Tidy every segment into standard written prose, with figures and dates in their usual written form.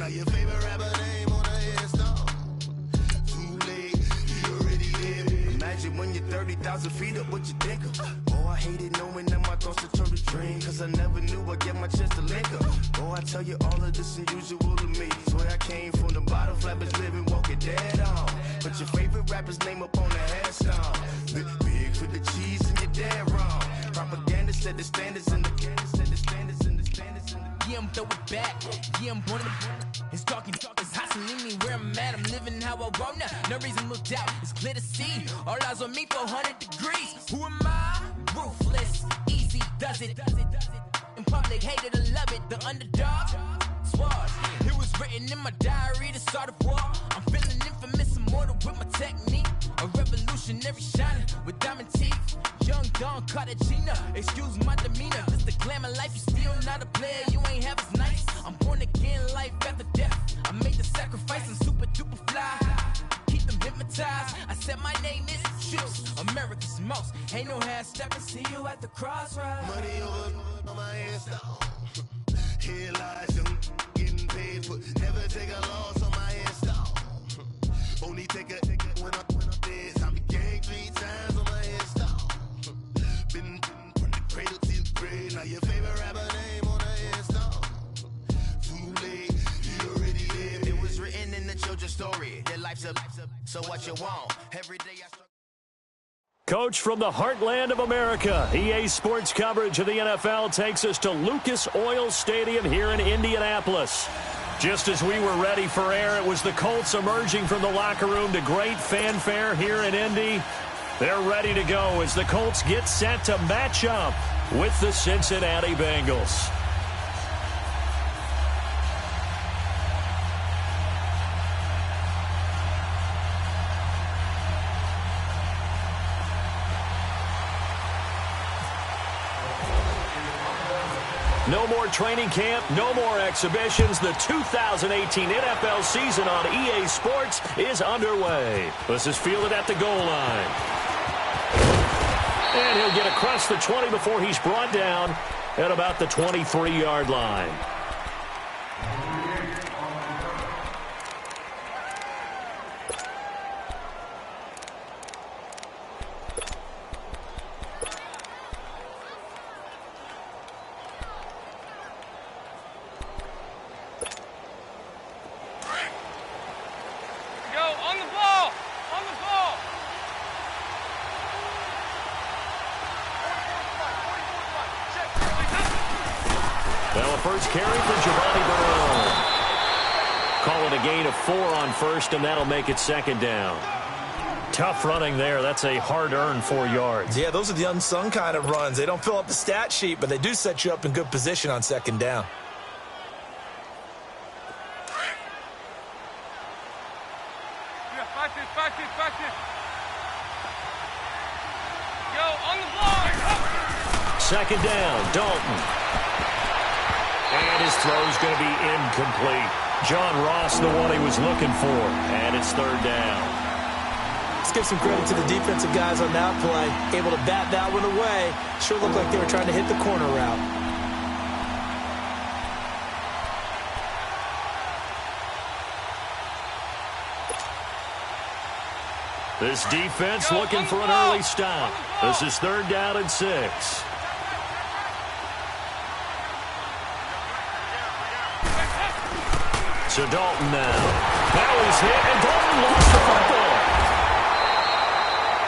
Now your favorite rapper name on a headstone. Too late, you already there. Imagine when you're 30,000 feet up, what you think of? Oh, I hated knowing that my thoughts would turn to dream, cause I never knew I'd get my chance to link up. Oh, I tell you all of this unusual to me. Swear I came from the bottom, flappers living, walking dead on. Put your favorite rapper's name up on the headstone. Big for the cheese and you're dead wrong. Propaganda said the standards in the yeah, I'm throw it back. Yeah, I'm born in the it's talking, it's hot, so leave me where I'm at. I'm living how I want now. No reason to doubt, it's clear to see. All eyes on me, 400 degrees. Who am I? Ruthless, easy, does it. In public, hated or love it. The underdog, sword. It was written in my diary to start a war. I'm feeling infamous, immortal with my technique. A revolutionary shining with diamond teeth. Young Don Cartagena, excuse my demeanor. This the glamour life, you still not a player, you ain't half as nice. I'm born again, life after death. I made the sacrifice, I'm super duper fly. Keep them hypnotized. I said my name is Juice, America's most. Ain't no half stepping, see you at the crossroads. money over on my headstone. Here lies young, getting paid for. Never take a loss on my headstone. Only take a when I'm dead. I be gang 3 times on my headstone. Been from the cradle to the grave. Now your favorite rapper name on a headstone. Too late, you already there. It was written in the children's story. Their life's a so what you want. Every day I struggle. Coach from the heartland of America, EA Sports coverage of the NFL takes us to Lucas Oil Stadium here in Indianapolis. Just as we were ready for air, it was the Colts emerging from the locker room to great fanfare here in Indy. They're ready to go as the Colts get set to match up with the Cincinnati Bengals. No more training camp, no more exhibitions. The 2018 NFL season on EA Sports is underway. This is fielded at the goal line. And he'll get across the 20 before he's brought down at about the 23-yard line. And that'll make it second down. Tough running there. That's a hard-earned 4 yards. Yeah, those are the unsung kind of runs. They don't fill up the stat sheet, but they do set you up in good position on second down. Second down, Dalton. And his throw's going to be incomplete. John Ross, the one he was looking for, and it's third down. Let's give some credit to the defensive guys on that play. Able to bat that one away. Sure looked like they were trying to hit the corner route. This defense looking for an early stop. This is third down and 6. So Dalton now. Now he's hit, and Dalton lost the football.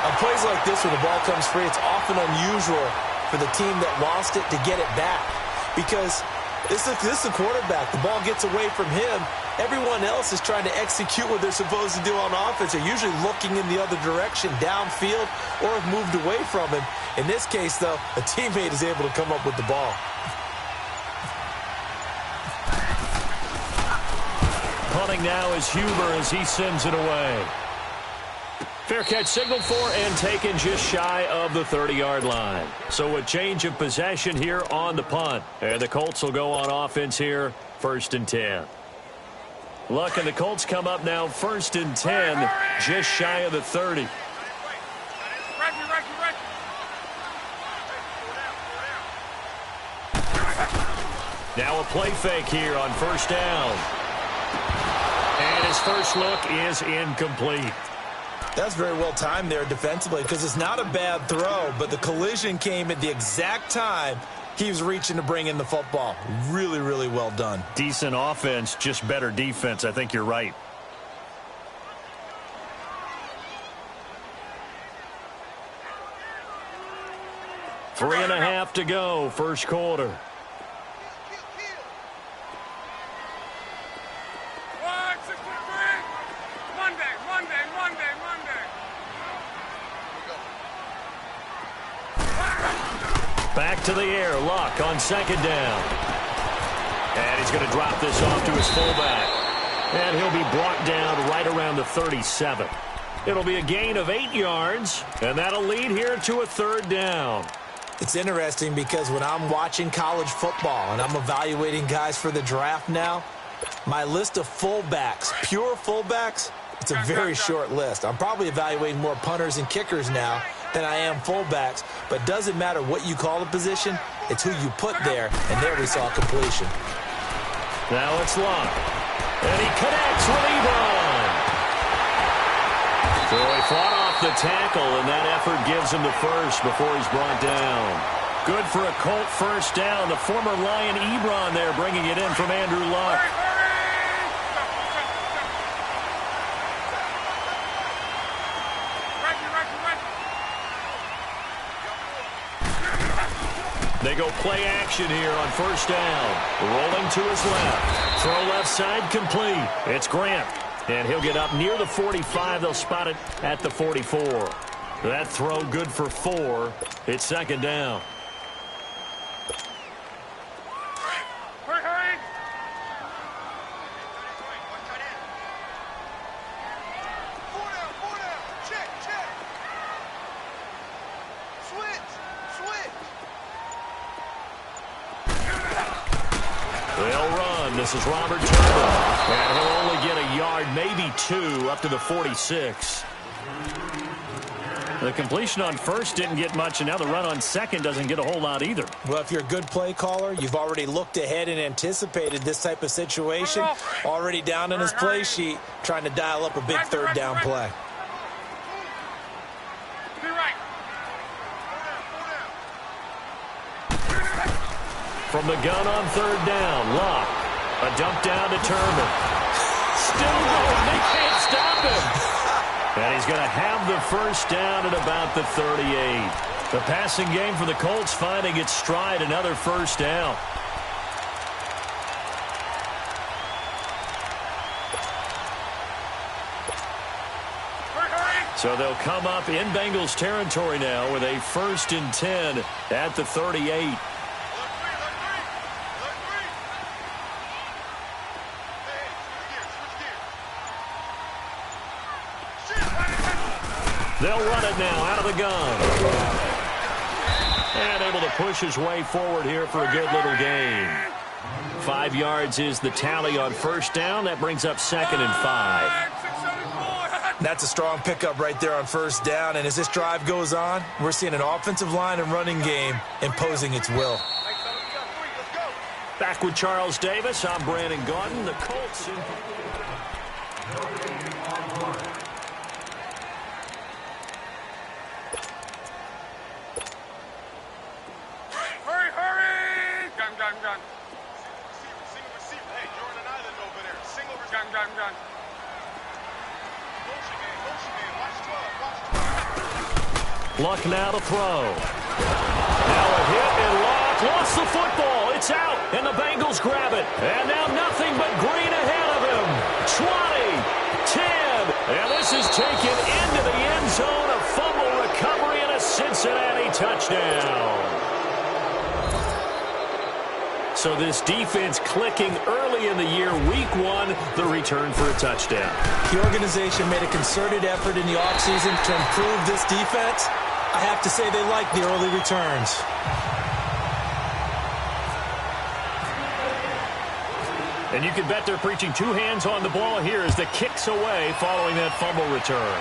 On plays like this, when the ball comes free, it's often unusual for the team that lost it to get it back. Because this is the quarterback. The ball gets away from him. Everyone else is trying to execute what they're supposed to do on offense. They're usually looking in the other direction, downfield, or have moved away from him. In this case, though, a teammate is able to come up with the ball. Punting now is Huber as he sends it away. Fair catch signaled for and taken just shy of the 30-yard line. So a change of possession here on the punt. And the Colts will go on offense here, 1st and 10. Luck and the Colts come up now 1st and 10, just shy of the 30. Now a play fake here on 1st down. his first look is incomplete. That's very well timed there defensively because it's not a bad throw, but the collision came at the exact time he was reaching to bring in the football. Really, really well done. Decent offense, just better defense. I think you're right. Three and a half to go, first quarter. Back to the air, Luck on second down. And he's going to drop this off to his fullback. And he'll be brought down right around the 37. It'll be a gain of 8 yards, and that'll lead here to a third down. It's interesting because when I'm watching college football and I'm evaluating guys for the draft now, my list of fullbacks, pure fullbacks, it's a very short list. I'm probably evaluating more punters and kickers now than I am fullbacks, but doesn't matter what you call the position, it's who you put there, and there we saw completion. Now it's Luck, and he connects with Ebron. So he fought off the tackle, and that effort gives him the first before he's brought down. Good for a Colt first down. The former Lion Ebron there bringing it in from Andrew Luck. They go play action here on first down. Rolling to his left. Throw left side complete. It's Grant. And he'll get up near the 45. They'll spot it at the 44. That throw good for 4. It's second down. Hurry! Four down. Check. Switch. They'll run. This is Robert Turner. And he'll only get a yard, maybe 2, up to the 46. The completion on first didn't get much, and now the run on second doesn't get a whole lot either. Well, if you're a good play caller, you've already looked ahead and anticipated this type of situation. Already down in his play sheet, trying to dial up a big third down play. From the gun on third down, Luck. A dump down to Turner. Still going. They can't stop him. And he's going to have the first down at about the 38. The passing game for the Colts finding its stride. Another first down. So they'll come up in Bengals territory now with a 1st and 10 at the 38. They'll run it now out of the gun. And able to push his way forward here for a good little gain. 5 yards is the tally on first down. That brings up 2nd and 5. That's a strong pickup right there on first down. And as this drive goes on, we're seeing an offensive line and running game imposing its will. Back with Charles Davis. I'm Brandon Gaudin. The Colts. Gun. Receiver. Hey, you're on an island over there. Single gun. Motion man. Watch 12. Luck now to throw. Now a hit and Luck lost the football. It's out, and the Bengals grab it. And now nothing but green ahead of him. 20, 10, and this is taken into the end zone. A fumble recovery and a Cincinnati touchdown. So this defense clicking early in the year. Week 1, the return for a touchdown. The organization made a concerted effort in the offseason to improve this defense. I have to say they like the early returns. And you can bet they're preaching 2 hands on the ball here as the kick's away following that fumble return.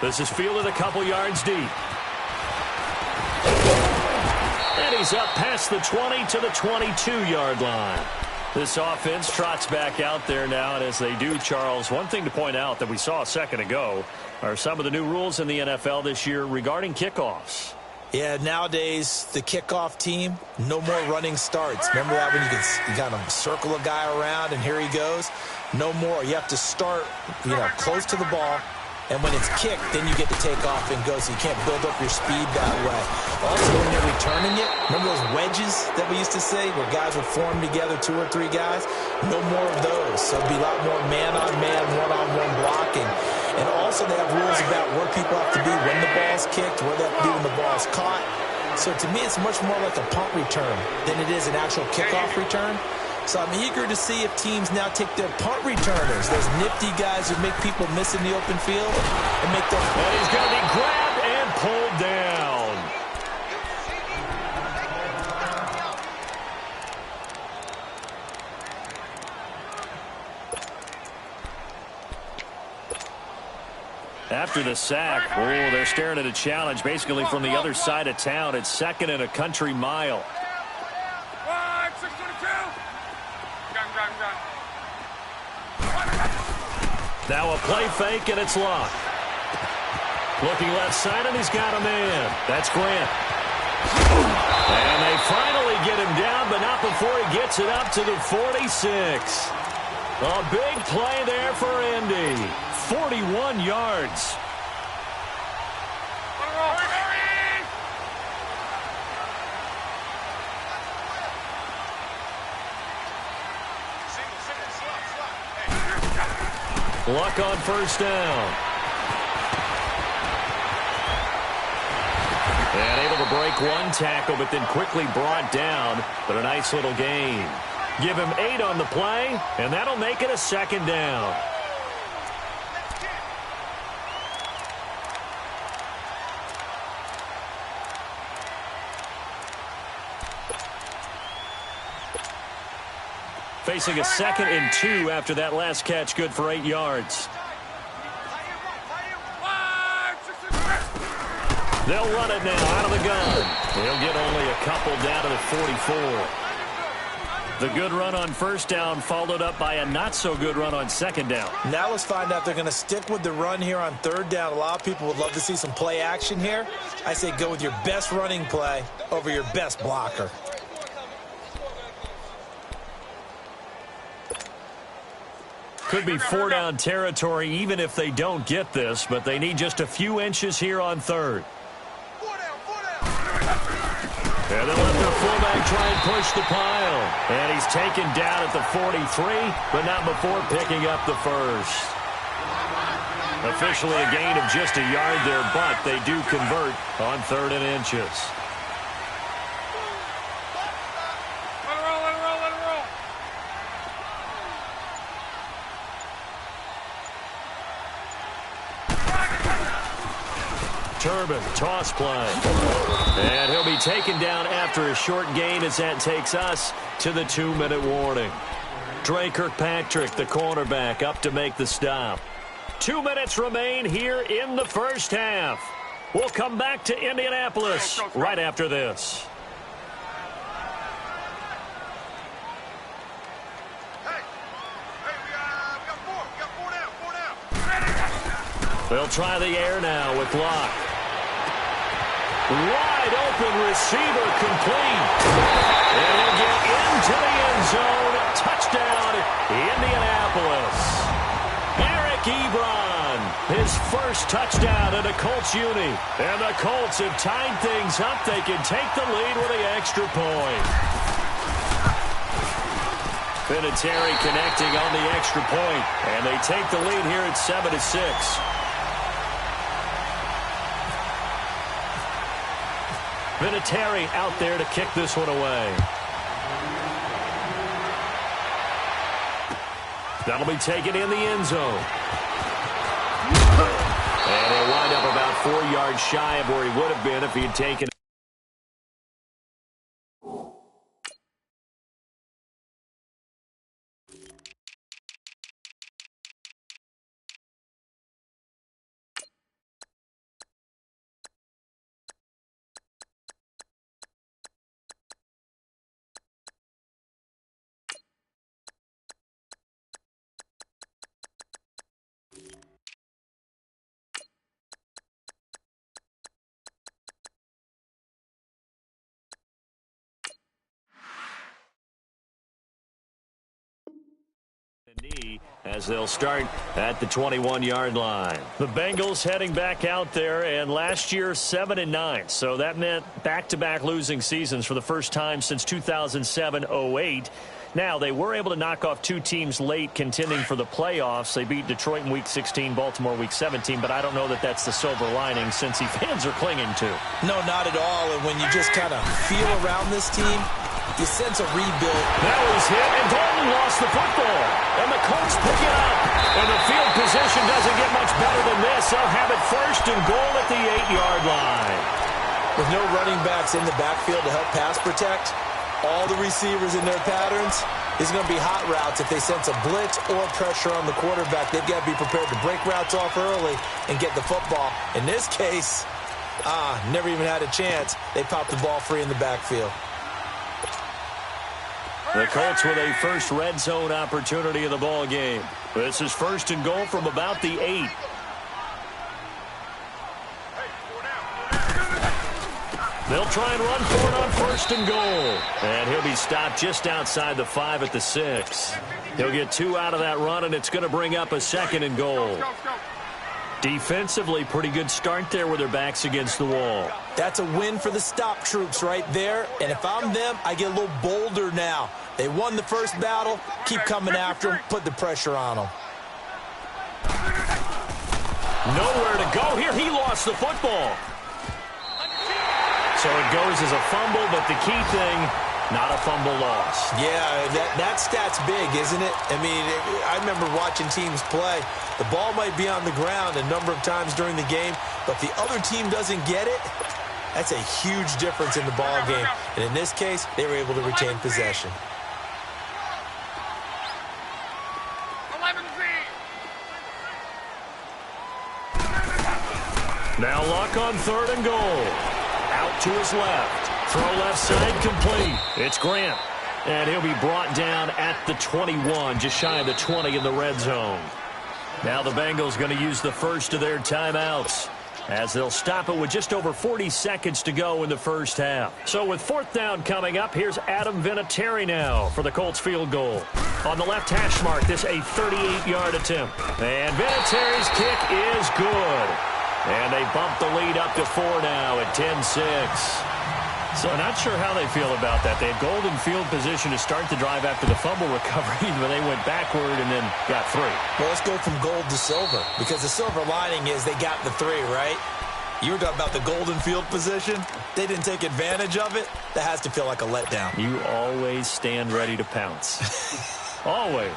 This is fielded a couple yards deep. And he's up past the 20 to the 22-yard line. This offense trots back out there now, and as they do, Charles, one thing to point out that we saw a second ago are some of the new rules in the NFL this year regarding kickoffs. Yeah, nowadays, the kickoff team, no more running starts. Remember that when you got to circle a guy around and here he goes? No more. You have to start, close to the ball. And when it's kicked, then you get to take off and go, so you can't build up your speed that way. Also, when you're returning it, remember those wedges that we used to say where guys would form together, 2 or 3 guys? No more of those. So it'll be a lot more man-on-man, one-on-one blocking. And also they have rules about where people have to be when the ball's kicked, where they have to be when the ball's caught. So to me, it's much more like a punt return than it is an actual kickoff return. So I'm eager to see if teams now take their punt returners, those nifty guys who make people miss in the open field, and make them. And he's going to be grabbed and pulled down. After the sack, they're staring at a challenge basically from the other side of town. It's 2nd and a country mile. Now a play fake, and it's Locke. Looking left side, and he's got a man. That's Grant. And they finally get him down, but not before he gets it up to the 46. A big play there for Indy. 41 yards. Luck on first down. And able to break one tackle, but then quickly brought down. But a nice little gain. Give him 8 on the play, and that'll make it a 2nd down. Facing a 2nd and 2 after that last catch, good for 8 yards. They'll run it now out of the gun. They'll get only a couple down to the 44. The good run on first down followed up by a not-so-good run on 2nd down. Now let's find out if they're going to stick with the run here on 3rd down. A lot of people would love to see some play action here. I say go with your best running play over your best blocker. Could be 4-down territory even if they don't get this, but they need just a few inches here on 3rd. And they'll let their fullback try and push the pile. And he's taken down at the 43, but not before picking up the first. Officially a gain of just a yard there, but they do convert on 3rd and inches. Turbin, toss play. And he'll be taken down after a short gain as that takes us to the 2-minute warning. Dre Kirkpatrick, the cornerback, up to make the stop. 2 minutes remain here in the first half. We'll come back to Indianapolis right after this. They'll try the air now with Locke. Wide open receiver complete. And he'll get into the end zone. Touchdown, Indianapolis. Eric Ebron, his first touchdown in a Colts uni. And the Colts have tied things up. They can take the lead with the extra point. Vinatieri connecting on the extra point. And they take the lead here at 7-6. Vinatieri out there to kick this one away. That'll be taken in the end zone. And he'll wind up about 4 yards shy of where he would have been if he had taken as they'll start at the 21-yard line. The Bengals heading back out there, and last year 7-9. So that meant back-to-back losing seasons for the first time since 2007-08. Now, they were able to knock off two teams late contending for the playoffs. They beat Detroit in Week 16, Baltimore Week 17, but I don't know that that's the silver lining Cincy fans are clinging to. No, not at all. And when you just kind of feel around this team, you sense a rebuild. That was hit, and Dalton lost the football. And the Colts pick it up. And the field position doesn't get much better than this. They'll have it first and goal at the 8-yard line. With no running backs in the backfield to help pass protect, all the receivers in their patterns, is going to be hot routes. If they sense a blitz or pressure on the quarterback, they've got to be prepared to break routes off early and get the football. In this case, never even had a chance. They popped the ball free in the backfield. The Colts with a first red zone opportunity in the ball game. This is first and goal from about the 8. They'll try and run for it on first and goal. And he'll be stopped just outside the 5 at the 6. He'll get 2 out of that run, and it's going to bring up a second and goal. Defensively, pretty good start there with their backs against the wall. That's a win for the stop troops right there. And if I'm them, I get a little bolder now. They won the first battle. Keep coming after them. Put the pressure on them. Nowhere to go here. He lost the football. So it goes as a fumble, but the key thing, not a fumble loss. Yeah, that stat's big, isn't it? I mean, I remember watching teams play. The ball might be on the ground a number of times during the game, but the other team doesn't get it. That's a huge difference in the ball game. And in this case, they were able to retain possession. Now Luck on third and goal. Out to his left. Throw left side complete. It's Grant. And he'll be brought down at the 21, just shy of the 20 in the red zone. Now the Bengals going to use the first of their timeouts, as they'll stop it with just over 40 seconds to go in the first half. So with fourth down coming up, here's Adam Vinatieri now for the Colts field goal. On the left hash mark, this a 38-yard attempt. And Vinatieri's kick is good. And they bump the lead up to 4 now at 10-6. So not sure how they feel about that. They had golden field position to start the drive after the fumble recovery, but they went backward and then got 3. Well, let's go from gold to silver, because the silver lining is they got the 3, right? You were talking about the golden field position. They didn't take advantage of it. That has to feel like a letdown. You always stand ready to pounce. Always.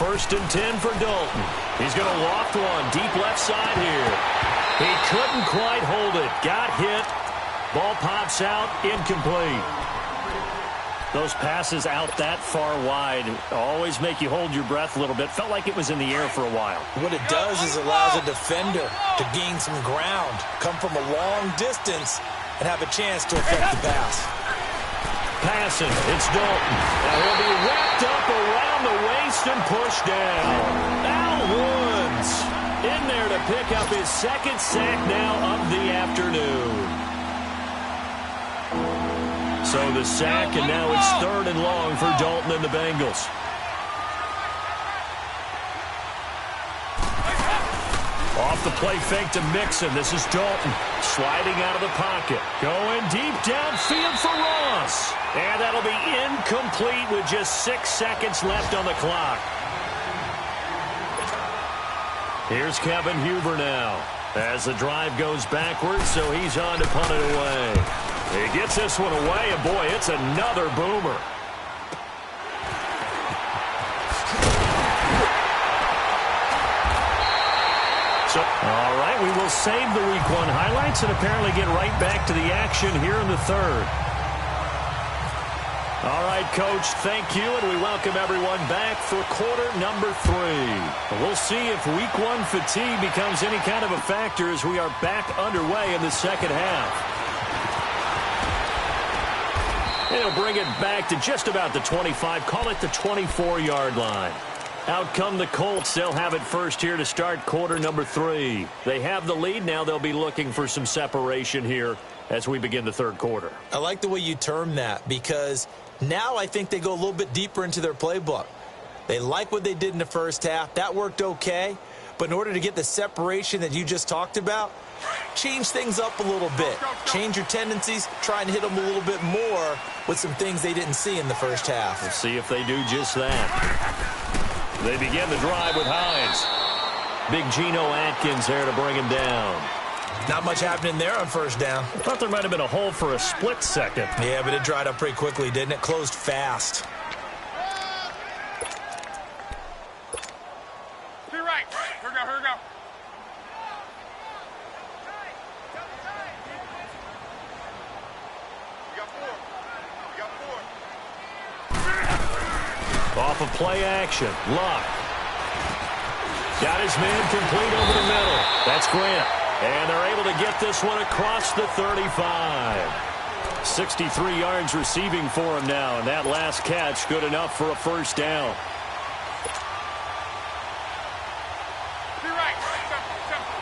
First and 10 for Dalton. He's going to loft one deep left side here. He couldn't quite hold it. Got hit. Ball pops out. Incomplete. Those passes out that far wide always make you hold your breath a little bit. Felt like it was in the air for a while. What it does is allows a defender to gain some ground, come from a long distance, and have a chance to affect the pass. Passing, it's Dalton. Now he'll be wrapped up around the waist and pushed down. Al Woods in there to pick up his second sack now of the afternoon. So the sack, and now it's 3rd and long for Dalton and the Bengals. Off the play fake to Mixon. This is Dalton sliding out of the pocket. Going deep downfield for Ross. And that'll be incomplete with just 6 seconds left on the clock. Here's Kevin Huber now as the drive goes backwards, so he's on to punt it away. He gets this one away, and boy, it's another boomer. So, all right, we will save the Week 1 highlights and apparently get right back to the action here in the 3rd. All right, Coach, thank you, and we welcome everyone back for quarter number 3. We'll see if Week 1 fatigue becomes any kind of a factor as we are back underway in the second half. They'll bring it back to just about the 25, call it the 24-yard line. Out come the Colts. They'll have it first here to start quarter number 3. They have the lead. Now they'll be looking for some separation here as we begin the third quarter. I like the way you term that, because now I think they go a little bit deeper into their playbook. They like what they did in the first half. That worked okay. But in order to get the separation that you just talked about, change things up a little bit. Change your tendencies. Try and hit them a little bit more with some things they didn't see in the first half. We'll see if they do just that. They begin the drive with Hines. Big Geno Atkins there to bring him down. Not much happening there on first down. I thought there might have been a hole for a split second. Yeah, but it dried up pretty quickly, didn't it? Closed fast. To your right. Here we go, here we go. You got 4. Off of play action. Luck. Got his man complete over the middle. That's Grant. And they're able to get this one across the 35. 63 yards receiving for him now. And that last catch good enough for a first down. To your right. Simple.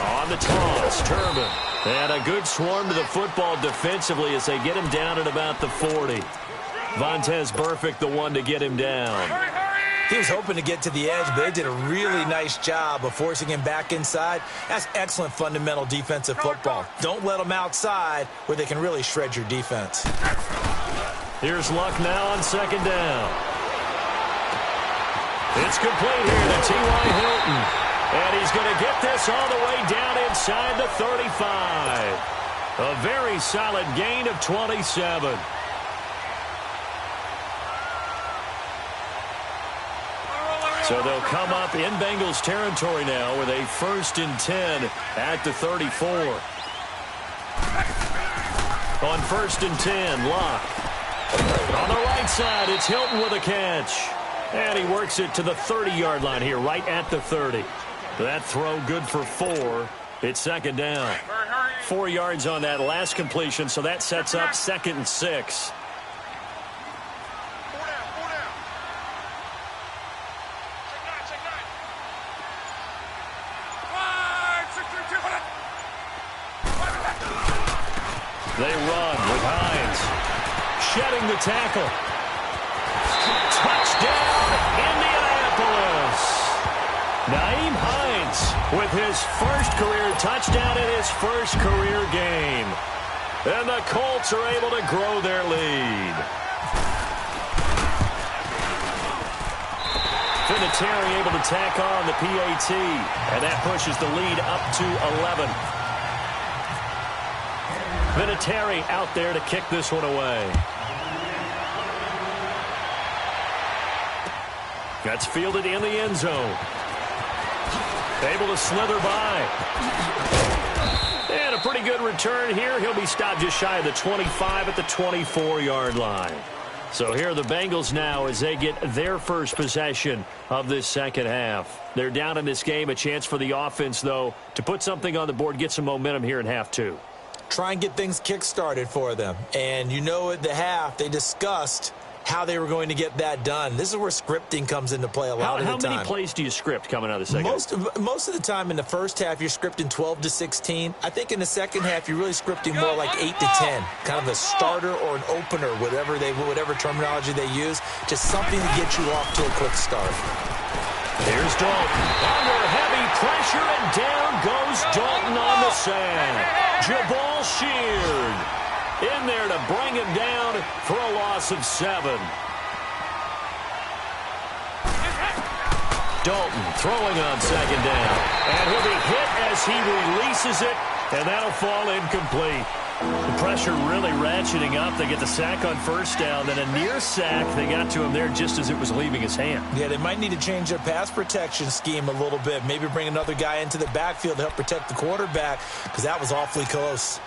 On the toss, Turbin. And a good swarm to the football defensively as they get him down at about the 40. Vontez Burfict, the one to get him down. He was hoping to get to the edge, but they did a really nice job of forcing him back inside. That's excellent fundamental defensive football. Don't let them outside where they can really shred your defense. Here's Luck now on second down. It's complete here to T.Y. Hilton. And he's going to get this all the way down inside the 35. A very solid gain of 27. So they'll come up in Bengals territory now with a 1st and 10 at the 34. On 1st and 10, Luck. On the right side, it's Hilton with a catch. And he works it to the 30-yard line here, right at the 30. That throw good for 4. It's second down. 4 yards on that last completion, so that sets up 2nd and 6. They run with Hines. Shedding the tackle. Touchdown, Indianapolis. Nyheim Hines with his first career touchdown in his first career game. And the Colts are able to grow their lead. Vinatieri able to tack on the PAT. And that pushes the lead up to 11. Vinatieri out there to kick this one away. That's fielded in the end zone. Able to slither by. And a pretty good return here. He'll be stopped just shy of the 25 at the 24-yard line. So here are the Bengals now as they get their first possession of this second half. They're down in this game. A chance for the offense, though, to put something on the board, get some momentum here in half 2. Try and get things kick-started for them. And you know at the half, they discussed how they were going to get that done. This is where scripting comes into play a lot of the time. How many plays do you script coming out of the second half? Most of the time in the first half, you're scripting 12 to 16. I think in the second half, you're really scripting more like 8 to 10. Kind of a starter or an opener, whatever terminology they use. Just something to get you off to a quick start. Here's Dalton. Under heavy pressure, and down goes Dalton on the sack. Jabal Sheard in there to bring him down for a loss of 7. Dalton throwing on second down. And he'll be hit as he releases it, and that'll fall incomplete. The pressure really ratcheting up. They get the sack on first down, then a near sack. They got to him there just as it was leaving his hand. Yeah, they might need to change their pass protection scheme a little bit. Maybe bring another guy into the backfield to help protect the quarterback, because that was awfully close.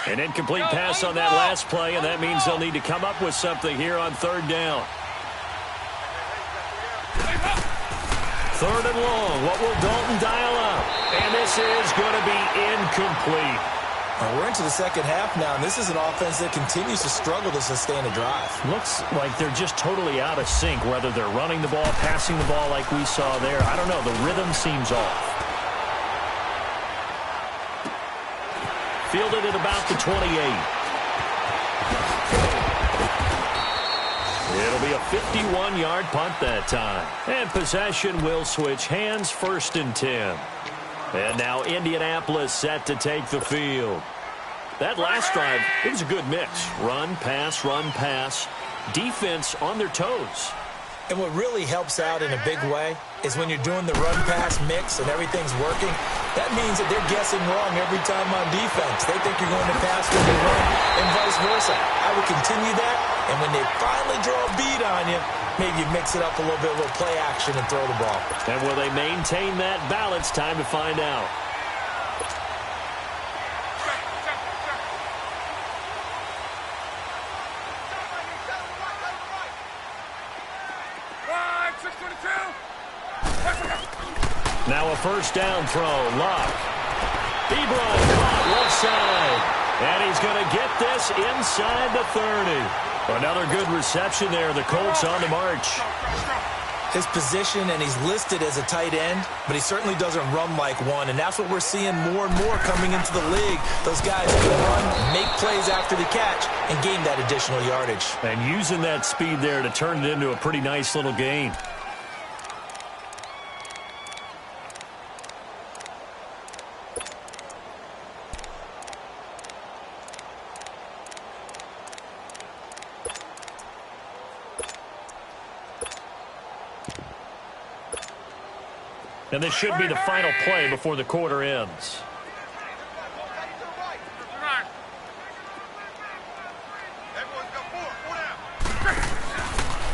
An incomplete pass on that last play, and that means they'll need to come up with something here on third down. 3rd and long. What will Dalton dial up? And this is going to be incomplete. We're into the second half now, and this is an offense that continues to struggle to sustain a drive. Looks like they're just totally out of sync, whether they're running the ball, passing the ball like we saw there. I don't know. The rhythm seems off. Fielded at about the 28. It'll be a 51-yard punt that time. And possession will switch hands, 1st and 10. And now Indianapolis set to take the field. That last drive, it was a good mix. Run, pass, defense on their toes. And what really helps out in a big way is when you're doing the run-pass mix and everything's working, that means that they're guessing wrong every time on defense. They think you're going to pass when you run and vice versa. I would continue that, and when they finally draw a beat on you, maybe you mix it up a little bit, a little play action and throw the ball. And will they maintain that balance? Time to find out. Now a 1st down throw. Luck. Ebron caught left side. And he's going to get this inside the 30. Another good reception there. The Colts on the march. His position, and he's listed as a tight end, but he certainly doesn't run like one, and that's what we're seeing more and more coming into the league. Those guys can run, make plays after the catch, and gain that additional yardage. And using that speed there to turn it into a pretty nice little gain. And this should be the final play before the quarter ends.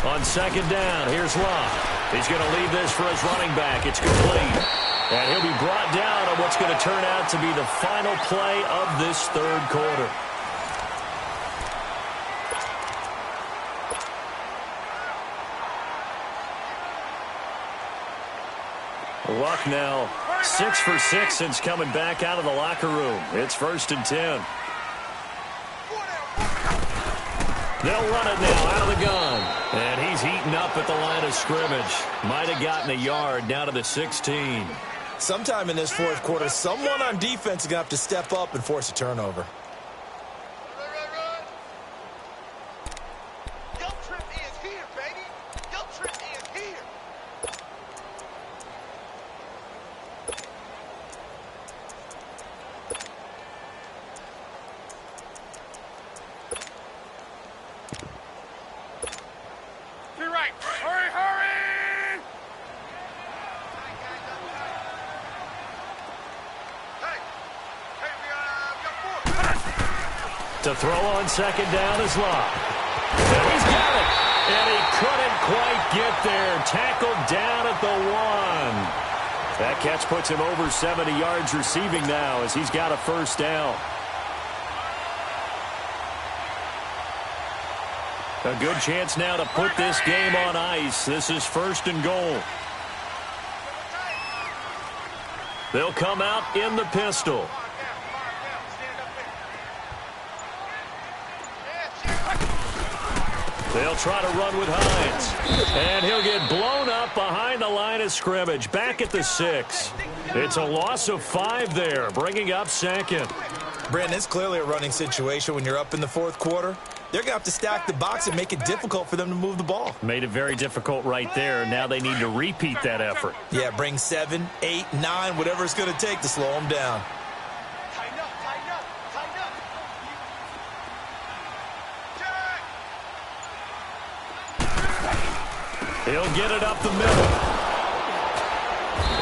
On 2nd down, here's Love. He's going to leave this for his running back. It's complete. And he'll be brought down on what's going to turn out to be the final play of this 3rd quarter. Luck now 6 for 6 since coming back out of the locker room. It's 1st and 10. They'll run it now out of the gun. And he's heating up at the line of scrimmage. Might have gotten a yard down to the 16. Sometime in this 4th quarter, someone on defense is going to have to step up and force a turnover. To throw on 2nd down is Love. And he's got it. And he couldn't quite get there. Tackled down at the 1. That catch puts him over 70 yards receiving now as he's got a 1st down. A good chance now to put this game on ice. This is 1st and goal. They'll come out in the pistol. They'll try to run with Hines. And he'll get blown up behind the line of scrimmage. Back at the 6. It's a loss of 5 there, bringing up 2nd. Brandon, it's clearly a running situation when you're up in the 4th quarter. They're going to have to stack the box and make it difficult for them to move the ball. Made it very difficult right there. Now they need to repeat that effort. Yeah, bring 7, 8, 9, whatever it's going to take to slow them down. He'll get it up the middle.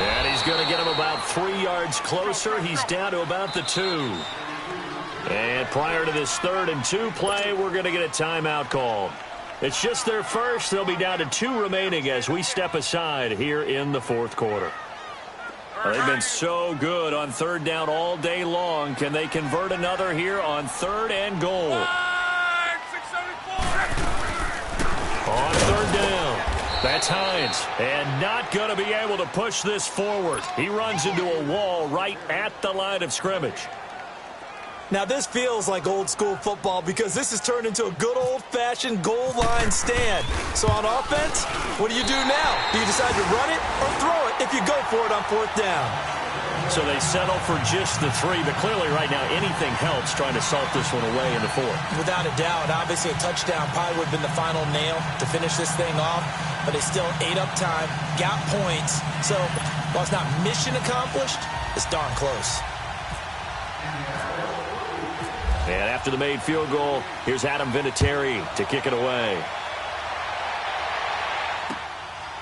And he's going to get him about 3 yards closer. He's down to about the 2. And prior to this 3rd and 2 play, we're going to get a timeout called. It's just their first. They'll be down to 2 remaining as we step aside here in the 4th quarter. Well, they've been so good on 3rd down all day long. Can they convert another here on 3rd and goal? On 3rd down. That's Hines, and not going to be able to push this forward. He runs into a wall right at the line of scrimmage. Now, this feels like old-school football because this has turned into a good old-fashioned goal line stand. So on offense, what do you do now? Do you decide to run it or throw it if you go for it on 4th down? So they settle for just the 3, but clearly right now anything helps trying to salt this one away in the 4th. Without a doubt, obviously a touchdown probably would have been the final nail to finish this thing off, but they still ate up time, got points. So while it's not mission accomplished, it's darn close. And after the made field goal, here's Adam Vinatieri to kick it away.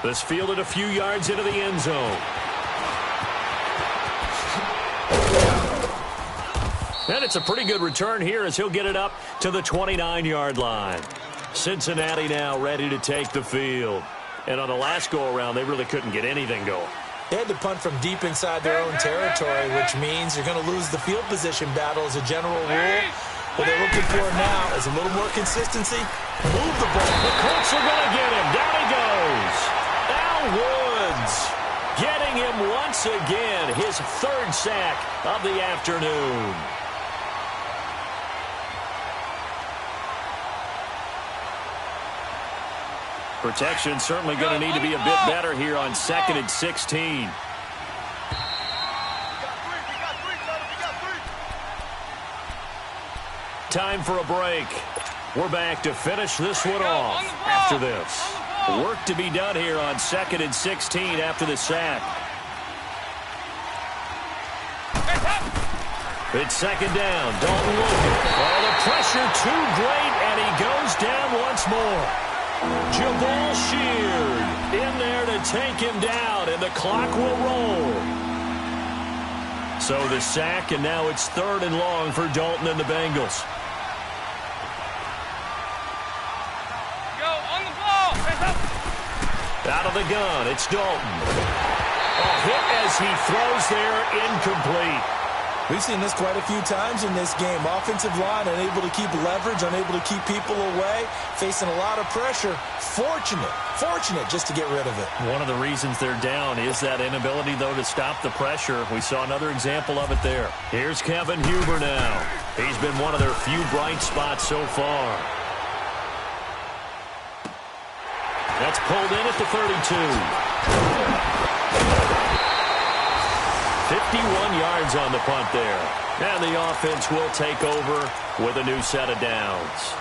This fielded a few yards into the end zone. And it's a pretty good return here as he'll get it up to the 29-yard line. Cincinnati now ready to take the field. And on the last go-around, they really couldn't get anything going. They had to punt from deep inside their own territory, which means you're going to lose the field position battle as a general rule. What they're looking for now is a little more consistency. Move the ball. The Colts are going to get him. Down he goes. Al Woods getting him once again. His 3rd sack of the afternoon. Protection certainly going to need to be a bit better here on 2nd and 16. Time for a break. We're back to finish this one off after this. Work to be done here on 2nd and 16 after the sack. It's 2nd down. Dalton looking. Oh, the pressure too great, and he goes down once more. Jabal Sheard in there to take him down, and the clock will roll. So the sack, and now it's 3rd and long for Dalton and the Bengals. Go on the ball. Out of the gun, it's Dalton. A hit as he throws there, incomplete. We've seen this quite a few times in this game. Offensive line unable to keep leverage, unable to keep people away, facing a lot of pressure. Fortunate just to get rid of it. One of the reasons they're down is that inability, though, to stop the pressure. We saw another example of it there. Here's Kevin Huber now. He's been one of their few bright spots so far. That's pulled in at the 32. 51 yards on the punt there. And the offense will take over with a new set of downs.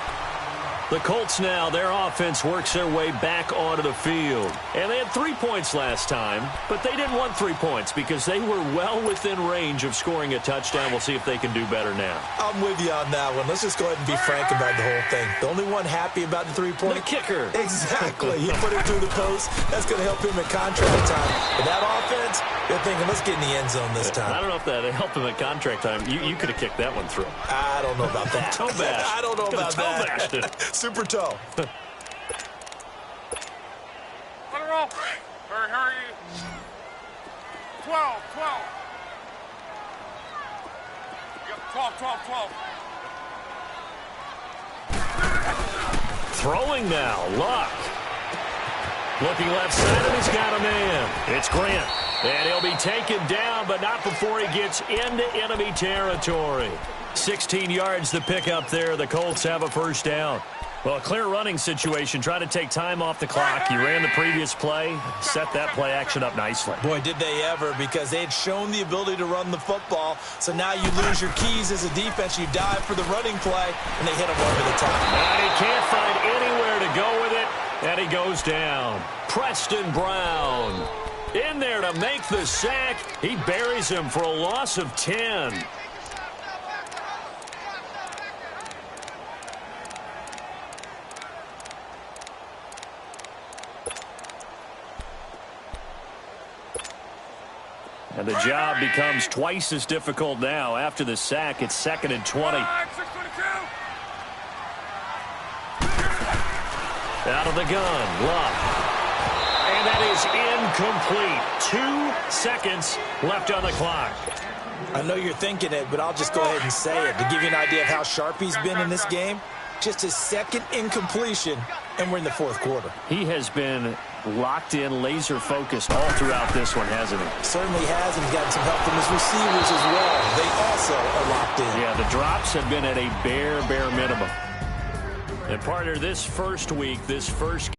The Colts now, their offense works their way back onto the field. And they had 3 points last time, but they didn't want 3 points because they were well within range of scoring a touchdown. We'll see if they can do better now. I'm with you on that one. Let's just go ahead and be frank about the whole thing. The only one happy about the 3-point. The kicker. Exactly. He put it through the post. That's going to help him at contract time. But that offense, they're thinking, let's get in the end zone this time. I don't know if that helped him at contract time. You could have kicked that one through. I don't know about that. Toe bash. I don't know about toe that. bashed it. Super toe. Let it roll. Hurry. 12. Yep, 12. Throwing now. Luck. Looking left side, and he's got a man. It's Grant. And he'll be taken down, but not before he gets into enemy territory. 16 yards to pick up there. The Colts have a 1st down. Well, a clear running situation. Try to take time off the clock. You ran the previous play, set that play action up nicely. Boy, did they ever, because they had shown the ability to run the football. So now you lose your keys as a defense. You dive for the running play, and they hit him over the top. And he can't find anywhere to go with it, and he goes down. Preston Brown in there to make the sack. He buries him for a loss of 10. And the job becomes twice as difficult now. After the sack, it's 2nd and 20. Out of the gun, Luck. And that is incomplete. 2 seconds left on the clock. I know you're thinking it, but I'll just go ahead and say it. To give you an idea of how sharp he's been in this game, just his 2nd incompletion, and we're in the 4th quarter. He has been locked in, laser focused all throughout this one, hasn't he? Certainly has, and he's gotten some help from his receivers as well. They also are locked in. Yeah, the drops have been at a bare minimum. And partner, this first week, this first